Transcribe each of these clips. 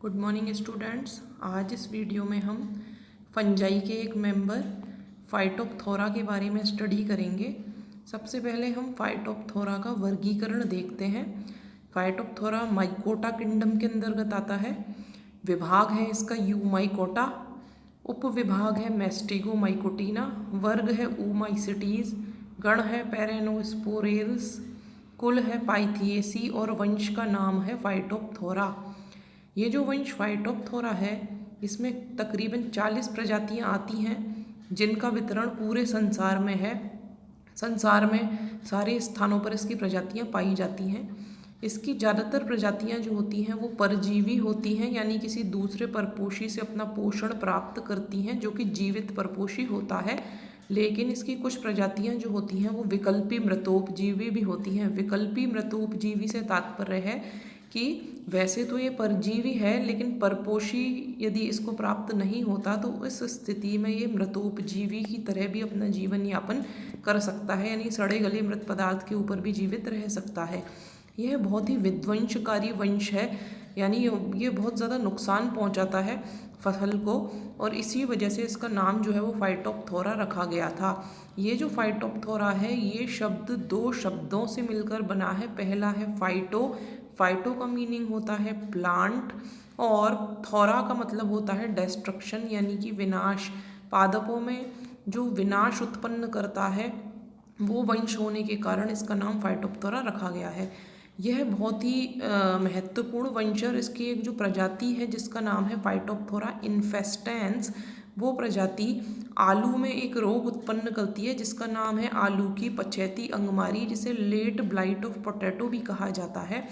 Good morning students. आज इस video में हम फंजाई के एक मेंबर फाइटोप्थोरा के बारे में स्टडी करेंगे। सबसे पहले हम फाइटोप्थोरा का वर्गीकरण देखते हैं। फाइटोप्थोरा माइकोटा किंगडम के अंतर्गत आता है। विभाग है इसका यूमाइकोटा, उपविभाग है मेस्टिगोमाइकोटिना, वर्ग है ऊमाइसिटीज, गण है पेरेनोस्पोरेल्स, कुल है पाइथिएसी और वंश का नाम है फाइटोप्थोरा। ये जो वंश फाइटोप्थोरा है इसमें तकरीबन 40 प्रजातियां आती हैं जिनका वितरण पूरे संसार में है। संसार में सारे स्थानों पर इसकी प्रजातियां पाई जाती हैं। इसकी ज़्यादातर प्रजातियां जो होती हैं वो परजीवी होती हैं, यानी किसी दूसरे परपोषी से अपना पोषण प्राप्त करती हैं जो कि जीवित परपोषी होता है। लेकिन इसकी कुछ प्रजातियां जो होती हैं वो विकल्पी मृतोपजीवी भी होती हैं। विकल्पी मृतोपजीवी से तात्पर्य है कि वैसे तो ये परजीवी है लेकिन परपोषी यदि इसको प्राप्त नहीं होता तो इस स्थिति में ये मृतोपजीवी की तरह भी अपना जीवन यापन कर सकता है, यानी सड़े गले मृत पदार्थ के ऊपर भी जीवित रह सकता है। यह बहुत ही विध्वंसकारी वंश है, यानी ये बहुत ज़्यादा नुकसान पहुंचाता है फसल को, और इसी वजह से इसका नाम जो है वो फाइटोप्थोरा रखा गया था। ये जो फाइटोप्थोरा है ये शब्द दो शब्दों से मिलकर बना है। पहला है फाइटो, फाइटो का मीनिंग होता है प्लांट, और थोरा का मतलब होता है डेस्ट्रक्शन यानी कि विनाश। पादपों में जो विनाश उत्पन्न करता है वो वंश होने के कारण इसका नाम फाइटोप्थोरा रखा गया है। यह बहुत ही महत्वपूर्ण वंश, और इसकी एक जो प्रजाति है जिसका नाम है फाइटोप्थोरा इन्फेस्टेंस, वो प्रजाति आलू में एक रोग उत्पन्न करती है जिसका नाम है आलू की पछैती अंगमारी, जिसे लेट ब्लाइट ऑफ पोटैटो भी कहा जाता है।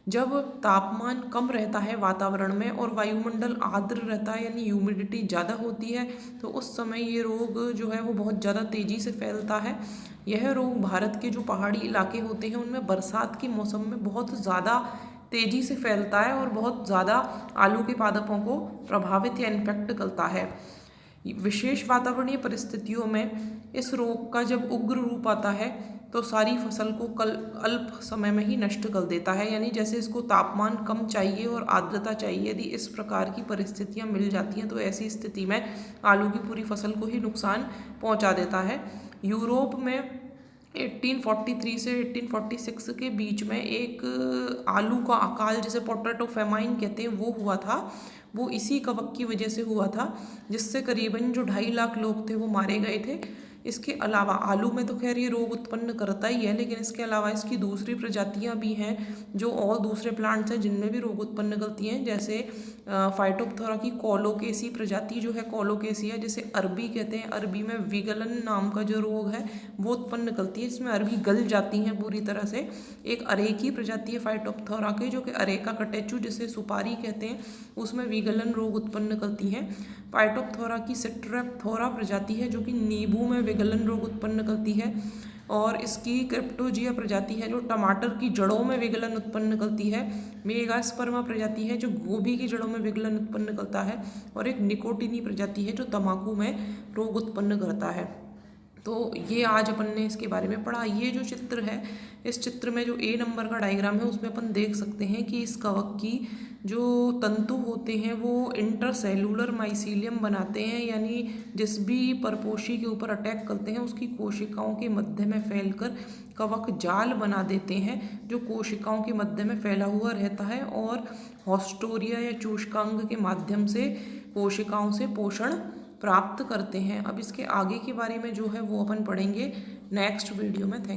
जब तापमान कम रहता है वातावरण में और वायुमंडल आर्द्र रहता है यानी ह्यूमिडिटी ज़्यादा होती है तो उस समय ये रोग जो है वो बहुत ज़्यादा तेज़ी से फैलता है। यह रोग भारत के जो पहाड़ी इलाके होते हैं उनमें बरसात के मौसम में बहुत ज़्यादा तेज़ी से फैलता है और बहुत ज़्यादा आलू के पादपों को प्रभावित या इन्फेक्ट करता है। विशेष वातावरणीय परिस्थितियों में इस रोग का जब उग्र रूप आता है तो सारी फसल को अल्प समय में ही नष्ट कर देता है, यानी जैसे इसको तापमान कम चाहिए और आर्द्रता चाहिए। यदि इस प्रकार की परिस्थितियां मिल जाती हैं तो ऐसी स्थिति में आलू की पूरी फसल को ही नुकसान पहुंचा देता है। यूरोप में 1843 से 1846 के बीच में एक आलू का अकाल, जिसे पोटैटो फेमाइन कहते हैं, वो हुआ था। वो इसी कवक की वजह से हुआ था जिससे करीबन जो 2.5 लाख लोग थे वो मारे गए थे। इसके अलावा आलू में तो खैर ये रोग उत्पन्न करता ही है, लेकिन इसके अलावा इसकी दूसरी प्रजातियां भी हैं जो और दूसरे प्लांट्स हैं जिनमें भी रोग उत्पन्न करती हैं। जैसे फाइटोप्थोरा की कोलोकेसी प्रजाति जो है, कोलोकेसिया जिसे अरबी कहते हैं, अरबी में विगलन नाम का जो रोग है वो उत्पन्न करती है, इसमें अरबी गल जाती हैं पूरी तरह से। एक अरेकी प्रजाति है फाइटोप्थोरा की जो कि अरेका कटेचु जिसे सुपारी कहते हैं, उसमें विगलन रोग उत्पन्न करती हैं। फाइटोप्थोरा की सिट्रेप्थोरा प्रजाति है जो कि नींबू में विगलन रोग उत्पन्न करती है, और इसकी क्रिप्टोजिया प्रजाति है जो टमाटर की जड़ों में विगलन उत्पन्न करती है। मेगास्पर्मा प्रजाति है जो गोभी की जड़ों में विगलन उत्पन्न करता है, और एक निकोटिनी प्रजाति है जो तंबाकू में रोग उत्पन्न करता है। तो ये आज अपन ने इसके बारे में पढ़ा। ये जो चित्र है, इस चित्र में जो ए नंबर का डायग्राम है उसमें अपन देख सकते हैं कि इस कवक की जो तंतु होते हैं वो इंटरसेलुलर माइसीलियम बनाते हैं, यानी जिस भी परपोषी के ऊपर अटैक करते हैं उसकी कोशिकाओं के मध्य में फैलकर कवक जाल बना देते हैं जो कोशिकाओं के मध्य में फैला हुआ रहता है और हॉस्टोरिया या चूषकांग के माध्यम से कोशिकाओं से पोषण प्राप्त करते हैं। अब इसके आगे के बारे में जो है वो अपन पढ़ेंगे नेक्स्ट वीडियो में। Thank you.